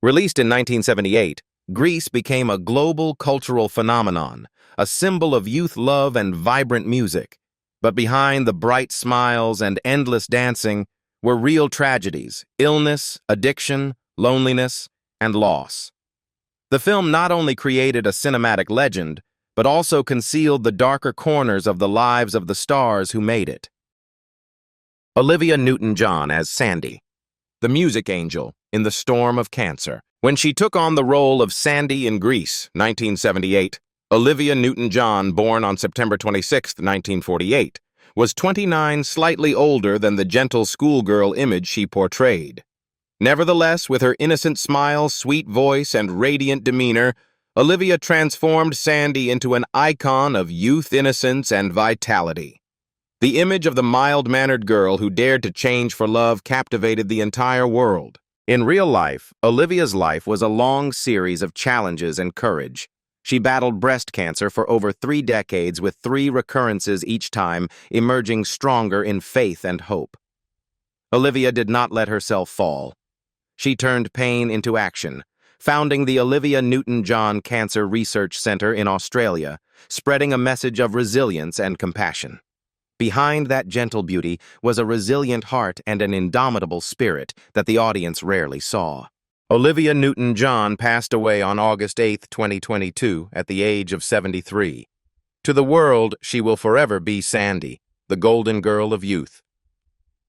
Released in 1978, Grease became a global cultural phenomenon, a symbol of youth love and vibrant music. But behind the bright smiles and endless dancing were real tragedies: illness, addiction, loneliness, and loss. The film not only created a cinematic legend, but also concealed the darker corners of the lives of the stars who made it. Olivia Newton-John as Sandy, the music angel in the storm of cancer. When she took on the role of Sandy in Grease, 1978, Olivia Newton-John, born on September 26, 1948, was 29, slightly older than the gentle schoolgirl image she portrayed. Nevertheless, with her innocent smile, sweet voice, and radiant demeanor, Olivia transformed Sandy into an icon of youth innocence and vitality. The image of the mild-mannered girl who dared to change for love captivated the entire world. In real life, Olivia's life was a long series of challenges and courage. She battled breast cancer for over 3 decades with 3 recurrences each time, emerging stronger in faith and hope. Olivia did not let herself fall. She turned pain into action, founding the Olivia Newton-John Cancer Research Center in Australia, spreading a message of resilience and compassion. Behind that gentle beauty was a resilient heart and an indomitable spirit that the audience rarely saw. Olivia Newton-John passed away on August 8, 2022, at the age of 73. To the world, she will forever be Sandy, the golden girl of youth.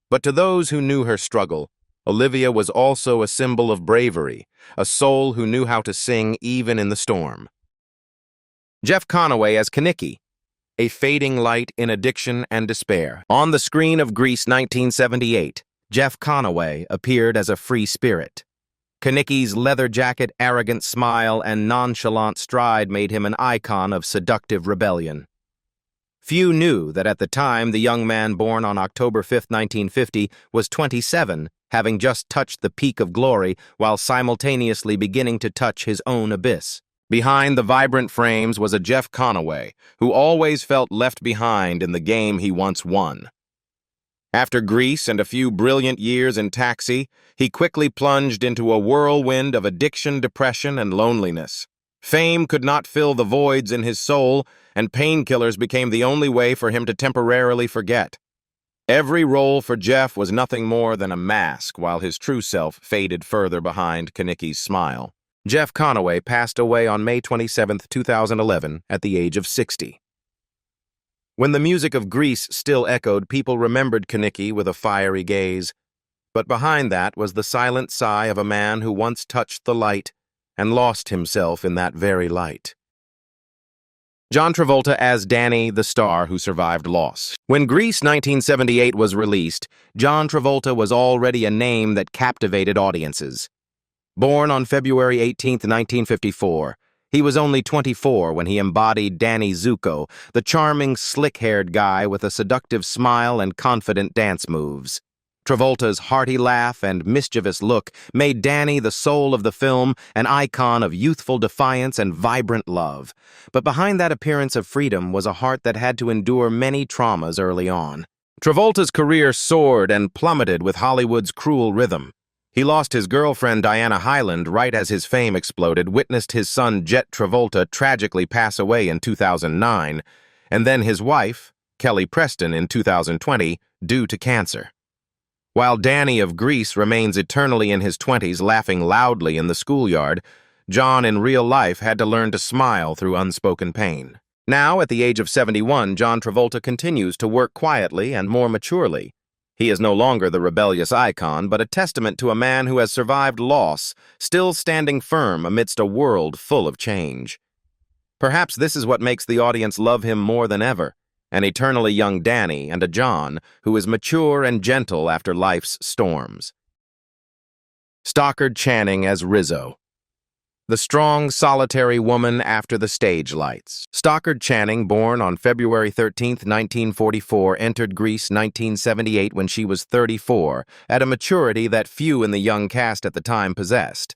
But to those who knew her struggle, Olivia was also a symbol of bravery, a soul who knew how to sing even in the storm. Jeff Conaway as Kenickie, a fading light in addiction and despair. On the screen of Grease 1978, Jeff Conaway appeared as a free spirit. Kenickie's leather jacket, arrogant smile, and nonchalant stride made him an icon of seductive rebellion. Few knew that at the time the young man born on October 5, 1950, was 27, having just touched the peak of glory while simultaneously beginning to touch his own abyss. Behind the vibrant frames was a Jeff Conaway, who always felt left behind in the game he once won. After Grease and a few brilliant years in Taxi, he quickly plunged into a whirlwind of addiction, depression, and loneliness. Fame could not fill the voids in his soul, and painkillers became the only way for him to temporarily forget. Every role for Jeff was nothing more than a mask, while his true self faded further behind Kenickie's smile. Jeff Conaway passed away on May 27, 2011, at the age of 60. When the music of Grease still echoed, people remembered Kenickie with a fiery gaze. But behind that was the silent sigh of a man who once touched the light and lost himself in that very light. John Travolta as Danny, the star who survived loss. When Grease 1978 was released, John Travolta was already a name that captivated audiences. Born on February 18, 1954, he was only 24 when he embodied Danny Zuko, the charming, slick-haired guy with a seductive smile and confident dance moves. Travolta's hearty laugh and mischievous look made Danny the soul of the film, an icon of youthful defiance and vibrant love. But behind that appearance of freedom was a heart that had to endure many traumas early on. Travolta's career soared and plummeted with Hollywood's cruel rhythm. He lost his girlfriend Diana Hyland right as his fame exploded, witnessed his son Jet Travolta tragically pass away in 2009, and then his wife, Kelly Preston, in 2020, due to cancer. While Danny of Grease remains eternally in his 20s laughing loudly in the schoolyard, John in real life had to learn to smile through unspoken pain. Now, at the age of 71, John Travolta continues to work quietly and more maturely. He is no longer the rebellious icon, but a testament to a man who has survived loss, still standing firm amidst a world full of change. Perhaps this is what makes the audience love him more than ever. An eternally young Danny and a John who is mature and gentle after life's storms. Stockard Channing as Rizzo, the strong, solitary woman after the stage lights. Stockard Channing, born on February 13, 1944, entered Grease 1978 when she was 34, at a maturity that few in the young cast at the time possessed.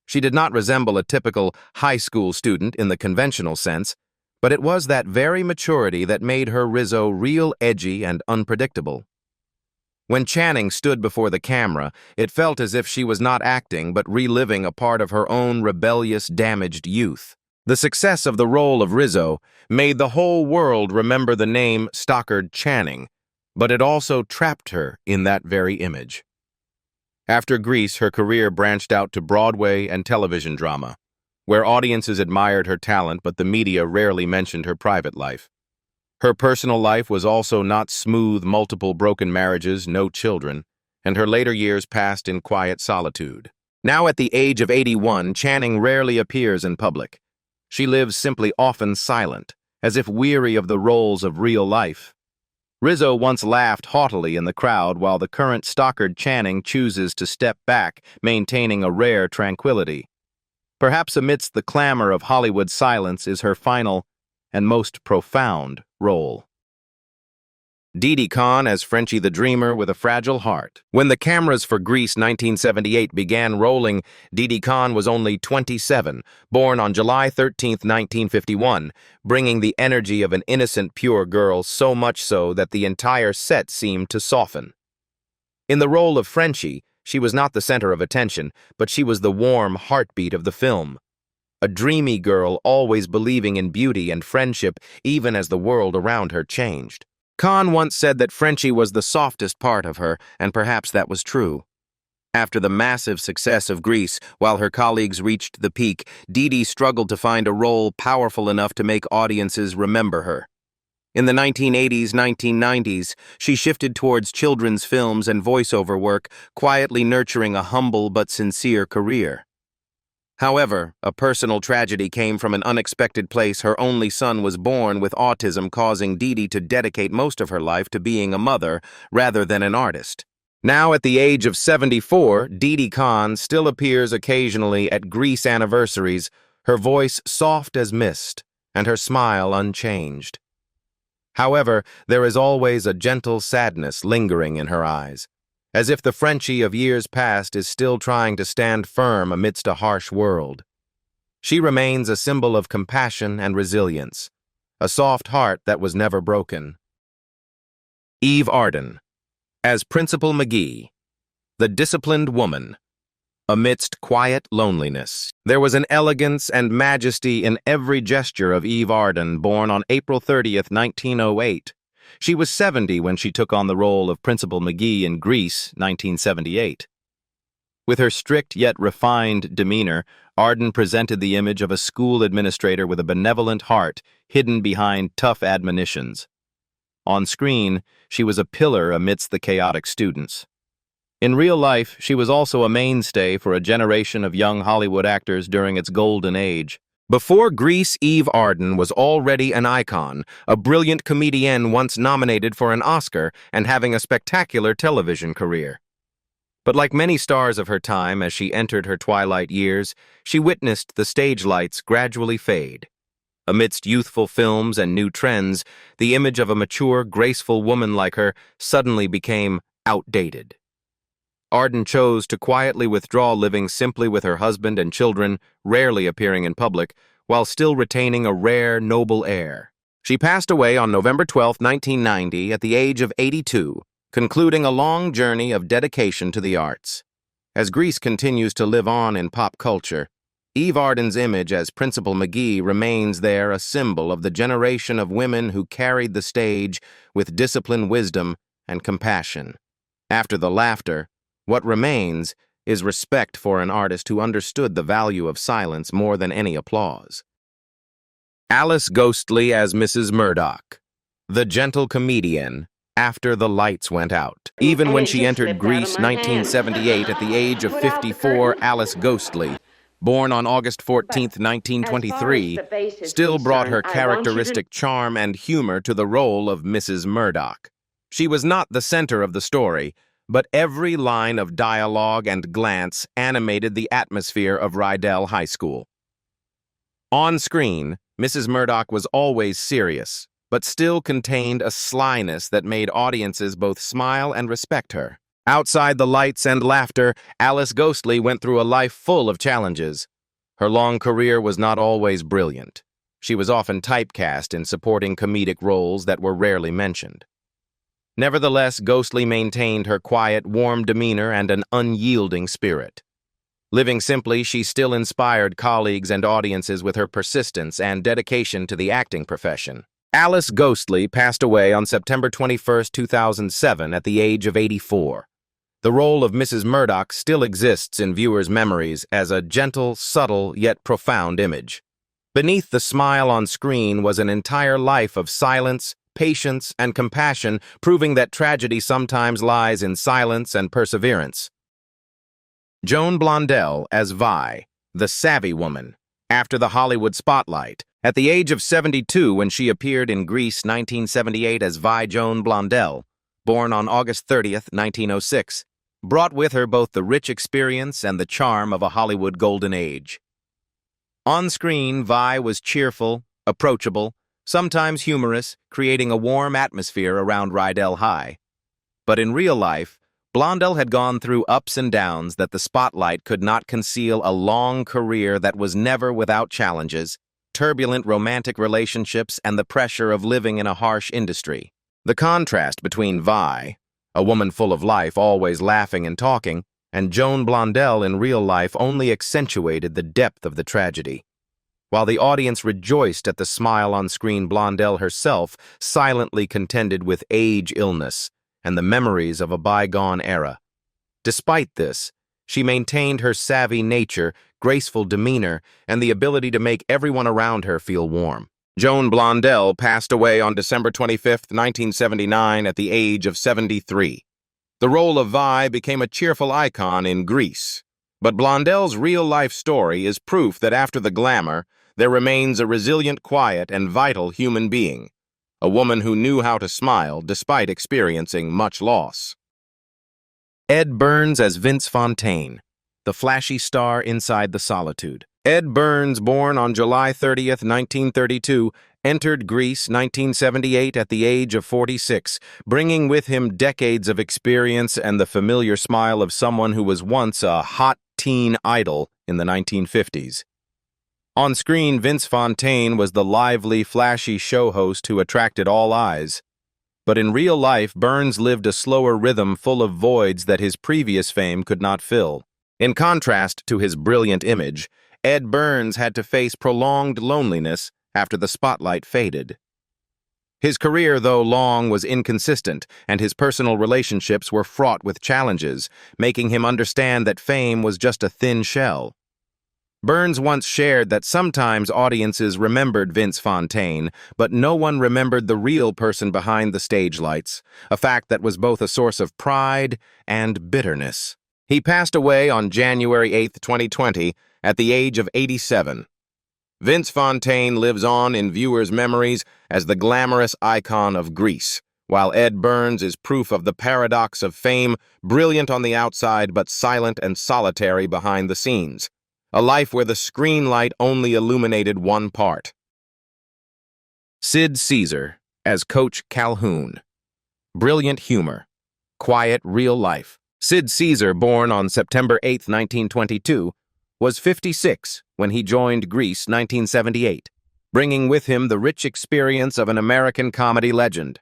She did not resemble a typical high school student in the conventional sense, but it was that very maturity that made her Rizzo real edgy and unpredictable. When Channing stood before the camera, it felt as if she was not acting but reliving a part of her own rebellious, damaged youth. The success of the role of Rizzo made the whole world remember the name Stockard Channing, but it also trapped her in that very image. After Grease, her career branched out to Broadway and television drama, where audiences admired her talent but the media rarely mentioned her private life. Her personal life was also not smooth, multiple broken marriages, no children, and her later years passed in quiet solitude. Now at the age of 81, Channing rarely appears in public. She lives simply often silent, as if weary of the roles of real life. Rizzo once laughed haughtily in the crowd while the current Stockard Channing chooses to step back, maintaining a rare tranquility. Perhaps amidst the clamor of Hollywood silence is her final and most profound role. Didi Conn as Frenchie the Dreamer with a Fragile Heart. When the cameras for Grease 1978 began rolling, Didi Conn was only 27, born on July 13, 1951, bringing the energy of an innocent, pure girl, so much so that the entire set seemed to soften. In the role of Frenchie, she was not the center of attention, but she was the warm heartbeat of the film. A dreamy girl always believing in beauty and friendship even as the world around her changed. Conn once said that Frenchie was the softest part of her, and perhaps that was true. After the massive success of Grease, while her colleagues reached the peak, Didi struggled to find a role powerful enough to make audiences remember her. In the 1980s, 1990s, she shifted towards children's films and voiceover work, quietly nurturing a humble but sincere career. However, a personal tragedy came from an unexpected place. Her only son was born with autism, causing Didi to dedicate most of her life to being a mother rather than an artist. Now at the age of 74, Didi Conn still appears occasionally at Grease anniversaries, her voice soft as mist and her smile unchanged. However, there is always a gentle sadness lingering in her eyes, as if the Frenchie of years past is still trying to stand firm amidst a harsh world. She remains a symbol of compassion and resilience, a soft heart that was never broken. Eve Arden, as Principal McGee, the disciplined woman. Amidst quiet loneliness, there was an elegance and majesty in every gesture of Eve Arden, born on April 30th, 1908. She was 70 when she took on the role of Principal McGee in Grease, 1978. With her strict yet refined demeanor, Arden presented the image of a school administrator with a benevolent heart hidden behind tough admonitions. On screen, she was a pillar amidst the chaotic students. In real life, she was also a mainstay for a generation of young Hollywood actors during its golden age. Before Grease, Eve Arden was already an icon, a brilliant comedienne once nominated for an Oscar and having a spectacular television career. But like many stars of her time, as she entered her twilight years, she witnessed the stage lights gradually fade. Amidst youthful films and new trends, the image of a mature, graceful woman like her suddenly became outdated. Arden chose to quietly withdraw, living simply with her husband and children, rarely appearing in public, while still retaining a rare, noble air. She passed away on November 12, 1990, at the age of 82, concluding a long journey of dedication to the arts. As Grease continues to live on in pop culture, Eve Arden's image as Principal McGee remains there, a symbol of the generation of women who carried the stage with discipline, wisdom, and compassion. After the laughter, what remains is respect for an artist who understood the value of silence more than any applause. Alice Ghostley as Mrs. Murdock, the gentle comedian, after the lights went out. Even when she entered Grease 1978 at the age of 54, Alice Ghostley, born on August 14, 1923, still brought her characteristic charm and humor to the role of Mrs. Murdock. She was not the center of the story, but every line of dialogue and glance animated the atmosphere of Rydell High School. On screen, Mrs. Murdock was always serious, but still contained a slyness that made audiences both smile and respect her. Outside the lights and laughter, Alice Ghostley went through a life full of challenges. Her long career was not always brilliant. She was often typecast in supporting comedic roles that were rarely mentioned. Nevertheless, Ghostley maintained her quiet, warm demeanor and an unyielding spirit. Living simply, she still inspired colleagues and audiences with her persistence and dedication to the acting profession. Alice Ghostley passed away on September 21, 2007, at the age of 84. The role of Mrs. Murdock still exists in viewers' memories as a gentle, subtle, yet profound image. Beneath the smile on screen was an entire life of silence, patience, and compassion, proving that tragedy sometimes lies in silence and perseverance. Joan Blondell as Vi, the savvy woman, after the Hollywood spotlight. At the age of 72 when she appeared in Grease 1978 as Vi Joan Blondell, born on August 30, 1906, brought with her both the rich experience and the charm of a Hollywood golden age. On screen, Vi was cheerful, approachable, sometimes humorous, creating a warm atmosphere around Rydell High. But in real life, Blondell had gone through ups and downs that the spotlight could not conceal, a long career that was never without challenges, turbulent romantic relationships, and the pressure of living in a harsh industry. The contrast between Vi, a woman full of life, always laughing and talking, and Joan Blondell in real life only accentuated the depth of the tragedy. While the audience rejoiced at the smile on screen, Blondell herself silently contended with age, illness, and the memories of a bygone era. Despite this, she maintained her savvy nature, graceful demeanor, and the ability to make everyone around her feel warm. Joan Blondell passed away on December 25, 1979, at the age of 73. The role of Vi became a cheerful icon in Grease, but Blondell's real-life story is proof that after the glamour, there remains a resilient, quiet, and vital human being, a woman who knew how to smile despite experiencing much loss. Ed Byrnes as Vince Fontaine, the flashy star inside the solitude. Ed Byrnes, born on July 30, 1932, entered Grease 1978 at the age of 46, bringing with him decades of experience and the familiar smile of someone who was once a hot teen idol in the 1950s. On screen, Vince Fontaine was the lively, flashy show host who attracted all eyes. But in real life, Byrnes lived a slower rhythm full of voids that his previous fame could not fill. In contrast to his brilliant image, Ed Byrnes had to face prolonged loneliness after the spotlight faded. His career, though long, was inconsistent, and his personal relationships were fraught with challenges, making him understand that fame was just a thin shell. Byrnes once shared that sometimes audiences remembered Vince Fontaine, but no one remembered the real person behind the stage lights, a fact that was both a source of pride and bitterness. He passed away on January 8, 2020, at the age of 87. Vince Fontaine lives on in viewers' memories as the glamorous icon of Grease, while Ed Byrnes is proof of the paradox of fame, brilliant on the outside but silent and solitary behind the scenes. A life where the screen light only illuminated one part. Sid Caesar as Coach Calhoun. Brilliant humor. Quiet real life. Sid Caesar, born on September 8, 1922, was 56 when he joined Grease 1978, bringing with him the rich experience of an American comedy legend.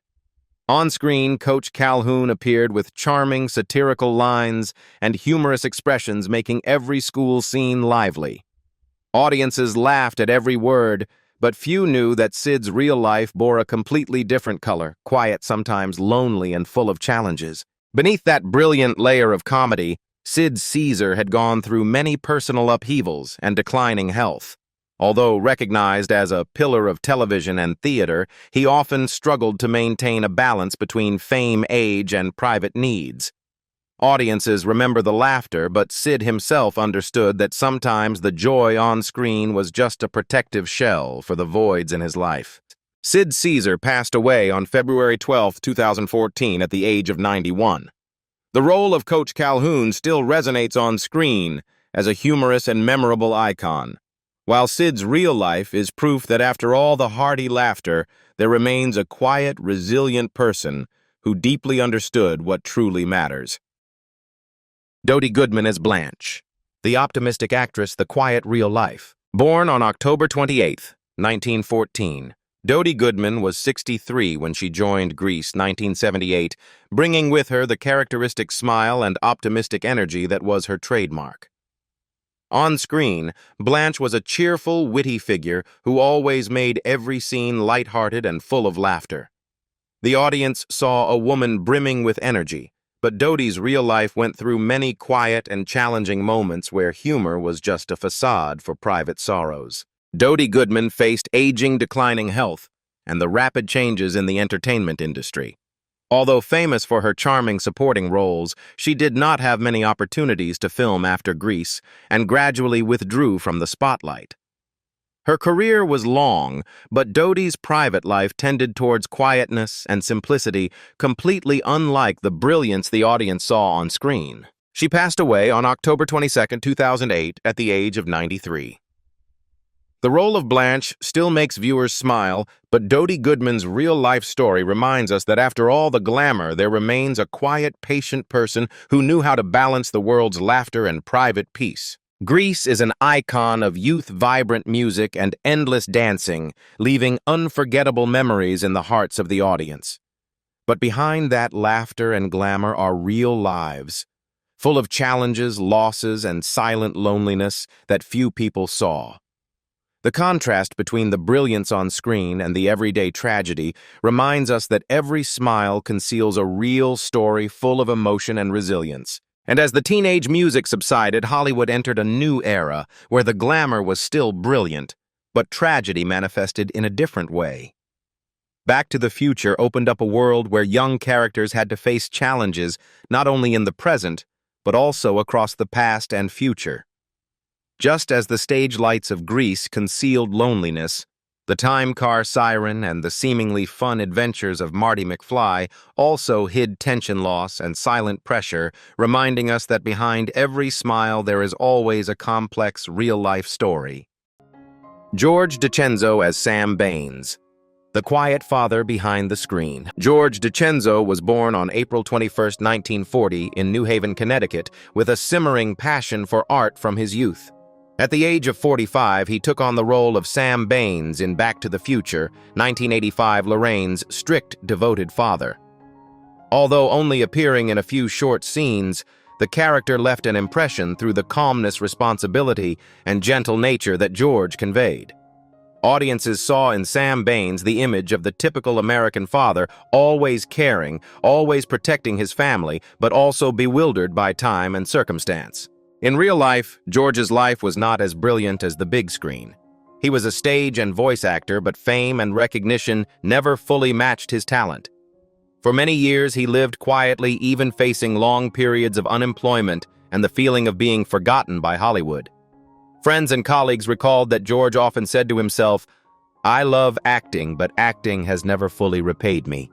On screen, Coach Calhoun appeared with charming, satirical lines and humorous expressions, making every school scene lively. Audiences laughed at every word, but few knew that Sid's real life bore a completely different color, quiet, sometimes lonely, and full of challenges. Beneath that brilliant layer of comedy, Sid Caesar had gone through many personal upheavals and declining health. Although recognized as a pillar of television and theater, he often struggled to maintain a balance between fame, age, and private needs. Audiences remember the laughter, but Sid himself understood that sometimes the joy on screen was just a protective shell for the voids in his life. Sid Caesar passed away on February 12, 2014, at the age of 91. The role of Coach Calhoun still resonates on screen as a humorous and memorable icon, while Sid's real life is proof that after all the hearty laughter, there remains a quiet, resilient person who deeply understood what truly matters. Dody Goodman as Blanche, the optimistic actress, the quiet real life. Born on October 28, 1914, Dody Goodman was 63 when she joined Grease 1978, bringing with her the characteristic smile and optimistic energy that was her trademark. On screen, Blanche was a cheerful, witty figure who always made every scene lighthearted and full of laughter. The audience saw a woman brimming with energy, but Dody's real life went through many quiet and challenging moments where humor was just a facade for private sorrows. Dody Goodman faced aging, declining health and the rapid changes in the entertainment industry. Although famous for her charming supporting roles, she did not have many opportunities to film after Grease and gradually withdrew from the spotlight. Her career was long, but Dody's private life tended towards quietness and simplicity, completely unlike the brilliance the audience saw on screen. She passed away on October 22, 2008, at the age of 93. The role of Blanche still makes viewers smile, but Dody Goodman's real-life story reminds us that after all the glamour, there remains a quiet, patient person who knew how to balance the world's laughter and private peace. Grease is an icon of youth-vibrant music and endless dancing, leaving unforgettable memories in the hearts of the audience. But behind that laughter and glamour are real lives, full of challenges, losses, and silent loneliness that few people saw. The contrast between the brilliance on screen and the everyday tragedy reminds us that every smile conceals a real story full of emotion and resilience. And as the teenage music subsided, Hollywood entered a new era where the glamour was still brilliant, but tragedy manifested in a different way. Back to the Future opened up a world where young characters had to face challenges not only in the present, but also across the past and future. Just as the stage lights of Grease concealed loneliness, the time car siren and the seemingly fun adventures of Marty McFly also hid tension loss and silent pressure, reminding us that behind every smile there is always a complex, real-life story. George DiCenzo as Sam Baines, the quiet father behind the screen. George DiCenzo was born on April 21, 1940, in New Haven, Connecticut, with a simmering passion for art from his youth. At the age of 45, he took on the role of Sam Baines in Back to the Future, 1985, Lorraine's strict, devoted father. Although only appearing in a few short scenes, the character left an impression through the calmness, responsibility, and gentle nature that George conveyed. Audiences saw in Sam Baines the image of the typical American father, always caring, always protecting his family, but also bewildered by time and circumstance. In real life, George's life was not as brilliant as the big screen. He was a stage and voice actor, but fame and recognition never fully matched his talent. For many years, he lived quietly, even facing long periods of unemployment and the feeling of being forgotten by Hollywood. Friends and colleagues recalled that George often said to himself, "I love acting, but acting has never fully repaid me."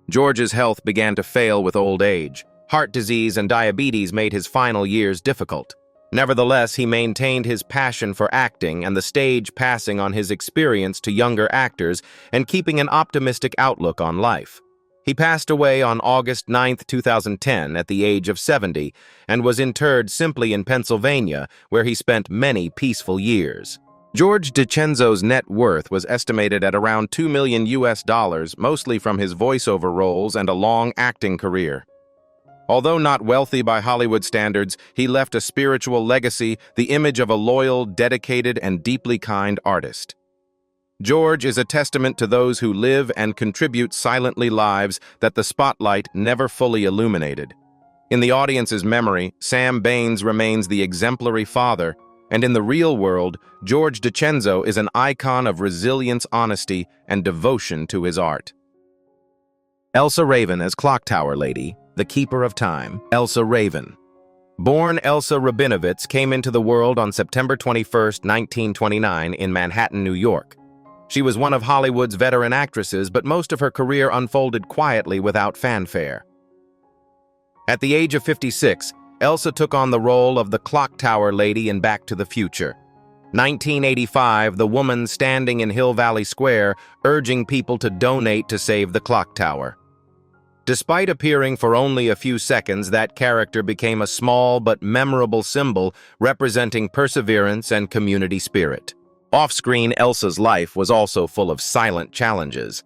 George's health began to fail with old age. Heart disease and diabetes made his final years difficult. Nevertheless, he maintained his passion for acting and the stage, passing on his experience to younger actors and keeping an optimistic outlook on life. He passed away on August 9, 2010, at the age of 70, and was interred simply in Pennsylvania, where he spent many peaceful years. George DiCenzo's net worth was estimated at around $2 million, mostly from his voiceover roles and a long acting career. Although not wealthy by Hollywood standards, he left a spiritual legacy, the image of a loyal, dedicated, and deeply kind artist. George is a testament to those who live and contribute silently lives that the spotlight never fully illuminated. In the audience's memory, Sam Baines remains the exemplary father, and in the real world, George DiCenzo is an icon of resilience, honesty, and devotion to his art. Elsa Raven as Clocktower Lady, the Keeper of Time. Elsa Raven. Born Elsa Rabinovitz came into the world on September 21, 1929, in Manhattan, New York. She was one of Hollywood's veteran actresses, but most of her career unfolded quietly without fanfare. At the age of 56, Elsa took on the role of the Clocktower Lady in Back to the Future. 1985, the woman standing in Hill Valley Square, urging people to donate to save the clock tower. Despite appearing for only a few seconds, that character became a small but memorable symbol representing perseverance and community spirit. Off-screen, Elsa's life was also full of silent challenges.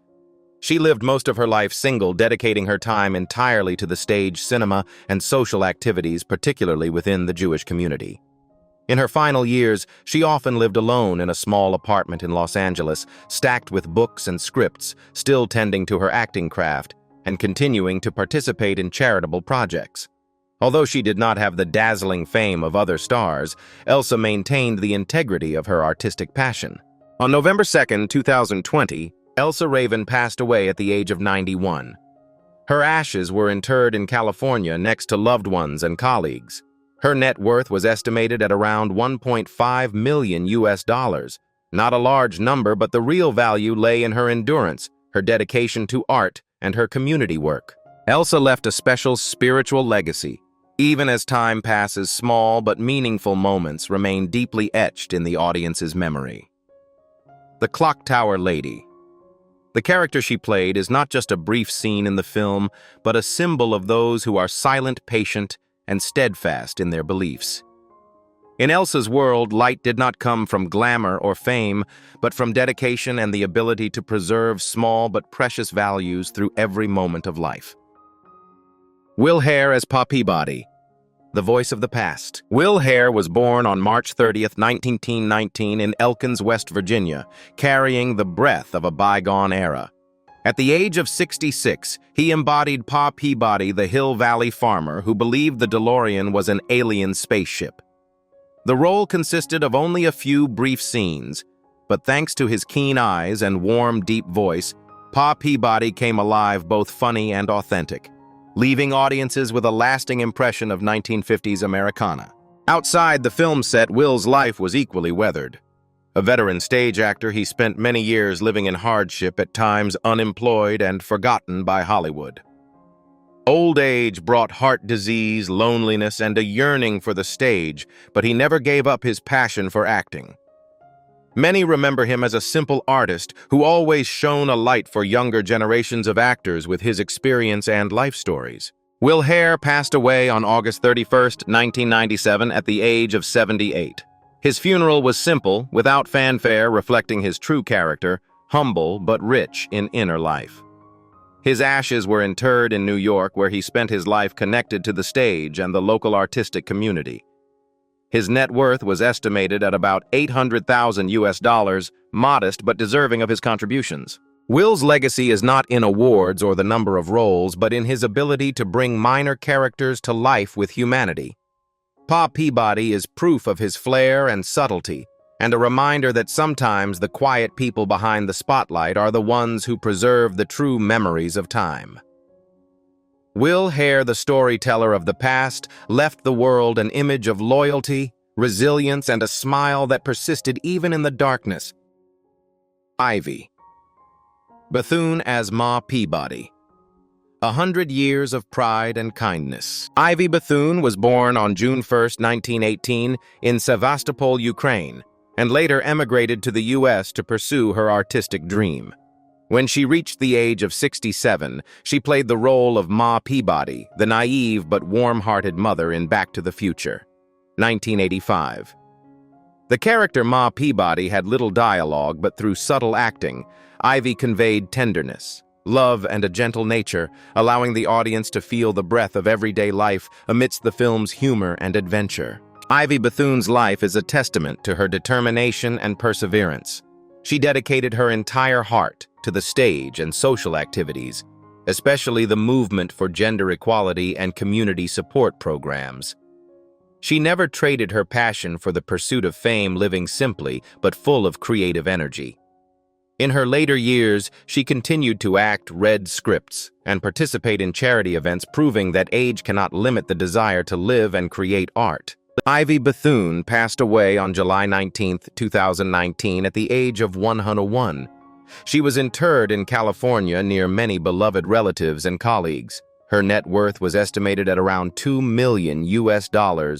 She lived most of her life single, dedicating her time entirely to the stage, cinema, and social activities, particularly within the Jewish community. In her final years, she often lived alone in a small apartment in Los Angeles, stacked with books and scripts, still tending to her acting craft, and continuing to participate in charitable projects. Although she did not have the dazzling fame of other stars, Elsa maintained the integrity of her artistic passion. On November 2, 2020, Elsa Raven passed away at the age of 91. Her ashes were interred in California next to loved ones and colleagues. Her net worth was estimated at around $1.5 million US. Not a large number, but the real value lay in her endurance, her dedication to art, and her community work. Elsa left a special spiritual legacy. Even as time passes, small but meaningful moments remain deeply etched in the audience's memory. The Clocktower Lady. The character she played is not just a brief scene in the film, but a symbol of those who are silent, patient, and steadfast in their beliefs. In Elsa's world, light did not come from glamour or fame, but from dedication and the ability to preserve small but precious values through every moment of life. Will Hare as Peabody. The voice of the past. Will Hare was born on March 30, 1919 in Elkins, West Virginia, carrying the breath of a bygone era. At the age of 66, he embodied Pa Peabody, the Hill Valley farmer who believed the DeLorean was an alien spaceship. The role consisted of only a few brief scenes, but thanks to his keen eyes and warm, deep voice, Pa Peabody came alive, both funny and authentic, leaving audiences with a lasting impression of 1950s Americana. Outside the film set, Will's life was equally weathered. A veteran stage actor, he spent many years living in hardship, at times unemployed and forgotten by Hollywood. Old age brought heart disease, loneliness, and a yearning for the stage, but he never gave up his passion for acting. Many remember him as a simple artist who always shone a light for younger generations of actors with his experience and life stories. Will Hare passed away on August 31, 1997, at the age of 78. His funeral was simple, without fanfare, reflecting his true character, humble but rich in inner life. His ashes were interred in New York, where he spent his life connected to the stage and the local artistic community. His net worth was estimated at about $800,000 US, modest but deserving of his contributions. Will's legacy is not in awards or the number of roles, but in his ability to bring minor characters to life with humanity. Pa Peabody is proof of his flair and subtlety, and a reminder that sometimes the quiet people behind the spotlight are the ones who preserve the true memories of time. Will Hare, the storyteller of the past, left the world an image of loyalty, resilience, and a smile that persisted even in the darkness. Ivy. Bethune as Ma Peabody. 100 years of pride and kindness. Ivy Bethune was born on June 1, 1918, in Sevastopol, Ukraine, and later emigrated to the U.S. to pursue her artistic dream. When she reached the age of 67, she played the role of Ma Peabody, the naive but warm-hearted mother in Back to the Future, 1985. The character Ma Peabody had little dialogue, but through subtle acting, Ivy conveyed tenderness, love, and a gentle nature, allowing the audience to feel the breath of everyday life amidst the film's humor and adventure. Ivy Bethune's life is a testament to her determination and perseverance. She dedicated her entire heart to the stage and social activities, especially the movement for gender equality and community support programs. She never traded her passion for the pursuit of fame, living simply but full of creative energy. In her later years, she continued to act, read scripts, and participate in charity events, proving that age cannot limit the desire to live and create art. Ivy Bethune passed away on July 19, 2019, at the age of 101. She was interred in California near many beloved relatives and colleagues. Her net worth was estimated at around $2 million US,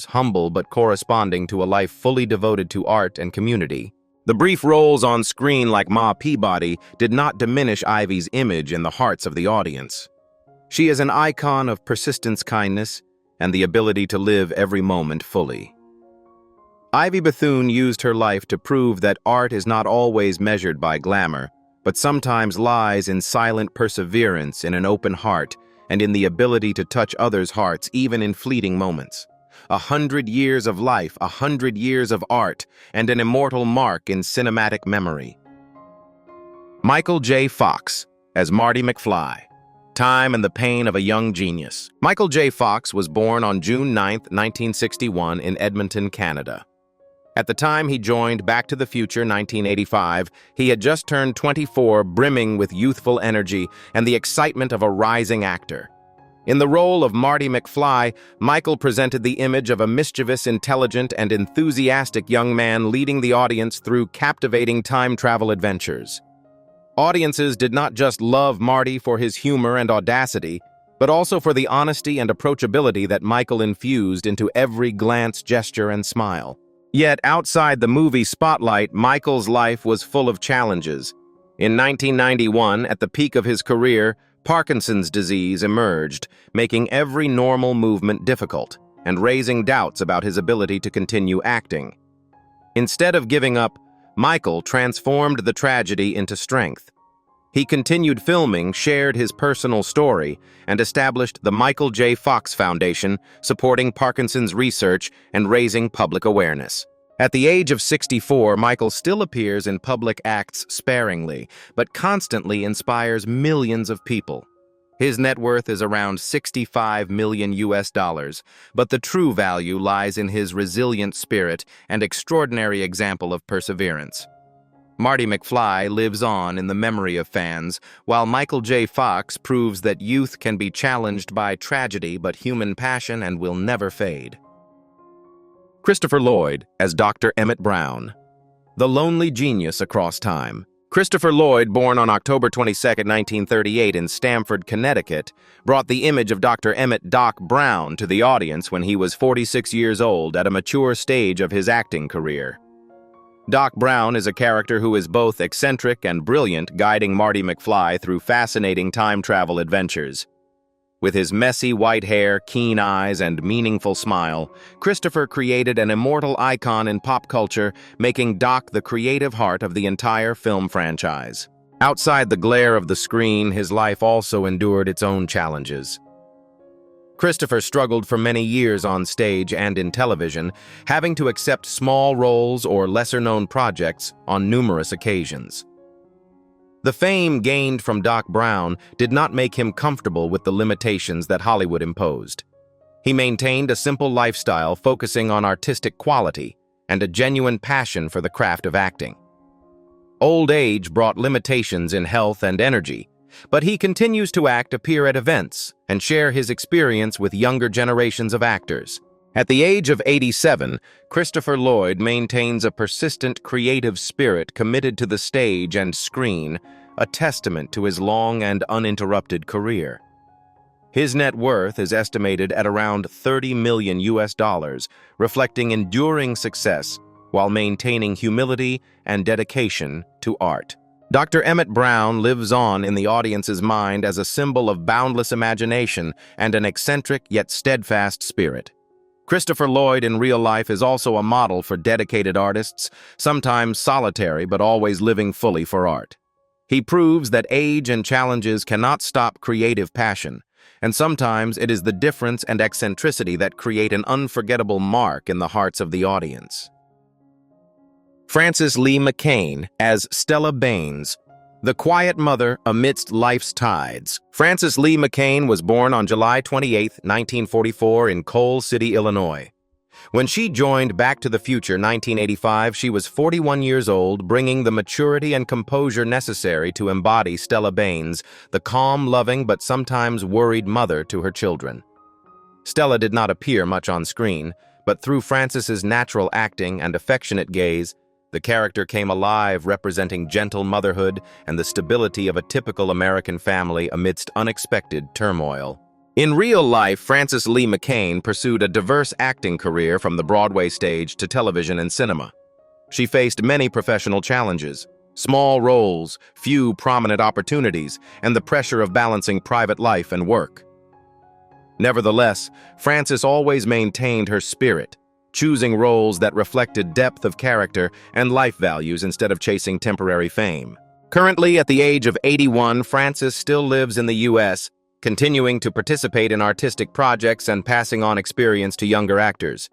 humble but corresponding to a life fully devoted to art and community. The brief roles on screen like Ma Peabody did not diminish Ivy's image in the hearts of the audience. She is an icon of persistence, kindness, and the ability to live every moment fully. Ivy Bethune used her life to prove that art is not always measured by glamour, but sometimes lies in silent perseverance, in an open heart, and in the ability to touch others' hearts even in fleeting moments. 100 years of life, 100 years of art, and an immortal mark in cinematic memory. Michael J. Fox as Marty McFly. Time and the pain of a young genius. Michael J. Fox was born on June 9, 1961 in Edmonton, Canada. At the time he joined Back to the Future 1985, he had just turned 24, brimming with youthful energy and the excitement of a rising actor. In the role of Marty McFly, Michael presented the image of a mischievous, intelligent, and enthusiastic young man leading the audience through captivating time travel adventures. Audiences did not just love Marty for his humor and audacity, but also for the honesty and approachability that Michael infused into every glance, gesture, and smile. Yet, outside the movie spotlight, Michael's life was full of challenges. In 1991, at the peak of his career, Parkinson's disease emerged, making every normal movement difficult and raising doubts about his ability to continue acting. Instead of giving up, Michael transformed the tragedy into strength. He continued filming, shared his personal story, and established the Michael J. Fox Foundation, supporting Parkinson's research and raising public awareness. At the age of 64, Michael still appears in public acts sparingly, but constantly inspires millions of people. His net worth is around $65 million, but the true value lies in his resilient spirit and extraordinary example of perseverance. Marty McFly lives on in the memory of fans, while Michael J. Fox proves that youth can be challenged by tragedy but human passion and will never fade. Christopher Lloyd as Dr. Emmett Brown. The lonely genius across time. Christopher Lloyd, born on October 22, 1938 in Stamford, Connecticut, brought the image of Dr. Emmett "Doc" Brown to the audience when he was 46 years old at a mature stage of his acting career. Doc Brown is a character who is both eccentric and brilliant, guiding Marty McFly through fascinating time travel adventures. With his messy white hair, keen eyes, and meaningful smile, Christopher created an immortal icon in pop culture, making Doc the creative heart of the entire film franchise. Outside the glare of the screen, his life also endured its own challenges. Christopher struggled for many years on stage and in television, having to accept small roles or lesser-known projects on numerous occasions. The fame gained from Doc Brown did not make him comfortable with the limitations that Hollywood imposed. He maintained a simple lifestyle focusing on artistic quality and a genuine passion for the craft of acting. Old age brought limitations in health and energy, but he continues to appear at events, and share his experience with younger generations of actors. At the age of 87, Christopher Lloyd maintains a persistent creative spirit committed to the stage and screen, a testament to his long and uninterrupted career. His net worth is estimated at around $30 million, reflecting enduring success while maintaining humility and dedication to art. Dr. Emmett Brown lives on in the audience's mind as a symbol of boundless imagination and an eccentric yet steadfast spirit. Christopher Lloyd in real life is also a model for dedicated artists, sometimes solitary but always living fully for art. He proves that age and challenges cannot stop creative passion, and sometimes it is the difference and eccentricity that create an unforgettable mark in the hearts of the audience. Frances Lee McCain as Stella Baines, the quiet mother amidst life's tides. Frances Lee McCain was born on July 28, 1944 in Coal City, Illinois. When she joined Back to the Future 1985, she was 41 years old, bringing the maturity and composure necessary to embody Stella Baines, the calm, loving, but sometimes worried mother to her children. Stella did not appear much on screen, but through Frances's natural acting and affectionate gaze, the character came alive, representing gentle motherhood and the stability of a typical American family amidst unexpected turmoil. In real life, Frances Lee McCain pursued a diverse acting career from the Broadway stage to television and cinema. She faced many professional challenges, small roles, few prominent opportunities, and the pressure of balancing private life and work. Nevertheless, Frances always maintained her spirit, choosing roles that reflected depth of character and life values instead of chasing temporary fame. Currently, at the age of 81, Frances still lives in the U.S., continuing to participate in artistic projects and passing on experience to younger actors.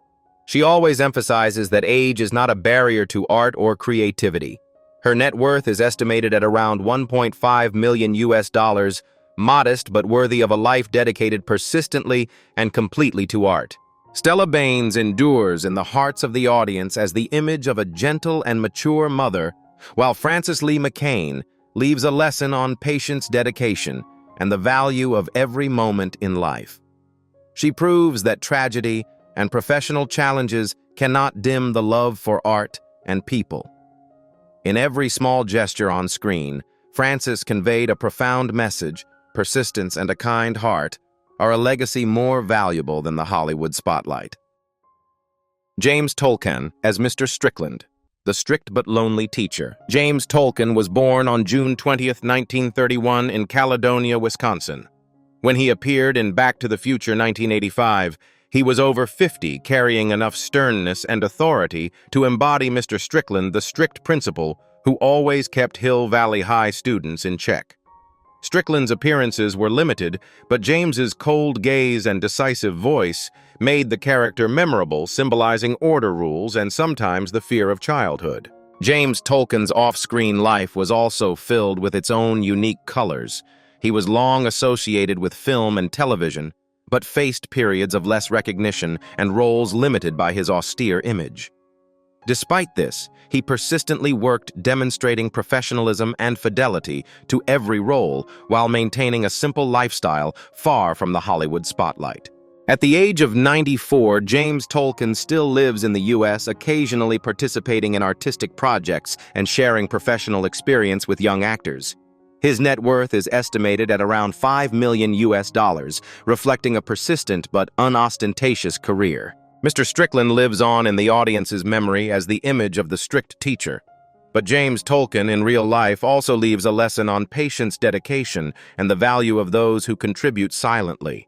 She always emphasizes that age is not a barrier to art or creativity. Her net worth is estimated at around $1.5 million US, modest but worthy of a life dedicated persistently and completely to art. Stella Baines endures in the hearts of the audience as the image of a gentle and mature mother, while Frances Lee McCain leaves a lesson on patience, dedication, and the value of every moment in life. She proves that tragedy and professional challenges cannot dim the love for art and people. In every small gesture on screen, Frances conveyed a profound message. Persistence and a kind heart are a legacy more valuable than the Hollywood spotlight. James Tolkan as Mr. Strickland, the strict but lonely teacher. James Tolkan was born on June 20th, 1931 in Caledonia, Wisconsin. When he appeared in Back to the Future 1985, he was over 50, carrying enough sternness and authority to embody Mr. Strickland, the strict principal who always kept Hill Valley High students in check. Strickland's appearances were limited, but James's cold gaze and decisive voice made the character memorable, symbolizing order rules and sometimes the fear of childhood. James Tolkan's off-screen life was also filled with its own unique colors. He was long associated with film and television, but faced periods of less recognition and roles limited by his austere image. Despite this, he persistently worked, demonstrating professionalism and fidelity to every role while maintaining a simple lifestyle far from the Hollywood spotlight. At the age of 94, James Tolkan still lives in the U.S., occasionally participating in artistic projects and sharing professional experience with young actors. His net worth is estimated at around $5 million US, reflecting a persistent but unostentatious career. Mr. Strickland lives on in the audience's memory as the image of the strict teacher. But James Tolkan in real life also leaves a lesson on patience, dedication, and the value of those who contribute silently.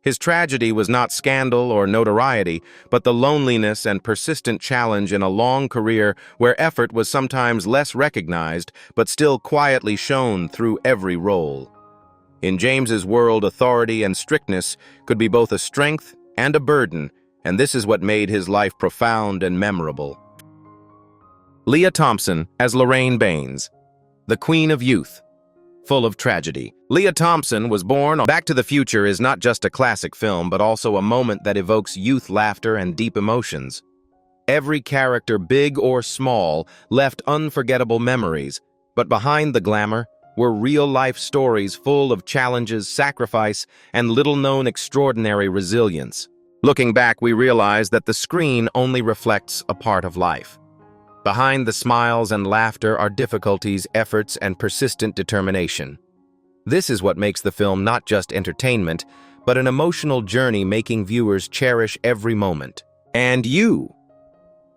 His tragedy was not scandal or notoriety, but the loneliness and persistent challenge in a long career where effort was sometimes less recognized, but still quietly shown through every role. In James's world, authority and strictness could be both a strength and a burden, and this is what made his life profound and memorable. Lea Thompson as Lorraine Baines, the Queen of Youth, full of tragedy. Lea Thompson was born on Back to the Future is not just a classic film, but also a moment that evokes youth laughter and deep emotions. Every character, big or small, left unforgettable memories, but behind the glamour were real-life stories full of challenges, sacrifice, and little-known extraordinary resilience. Looking back, we realize that the screen only reflects a part of life. Behind the smiles and laughter are difficulties, efforts, and persistent determination. This is what makes the film not just entertainment, but an emotional journey making viewers cherish every moment. And you?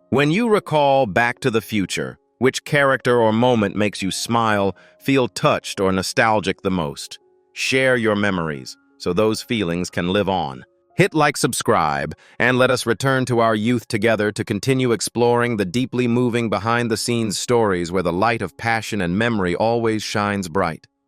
When you recall Back to the Future, which character or moment makes you smile, feel touched, or nostalgic the most? Share your memories so those feelings can live on. Hit like, subscribe, and let us return to our youth together to continue exploring the deeply moving behind-the-scenes stories where the light of passion and memory always shines bright.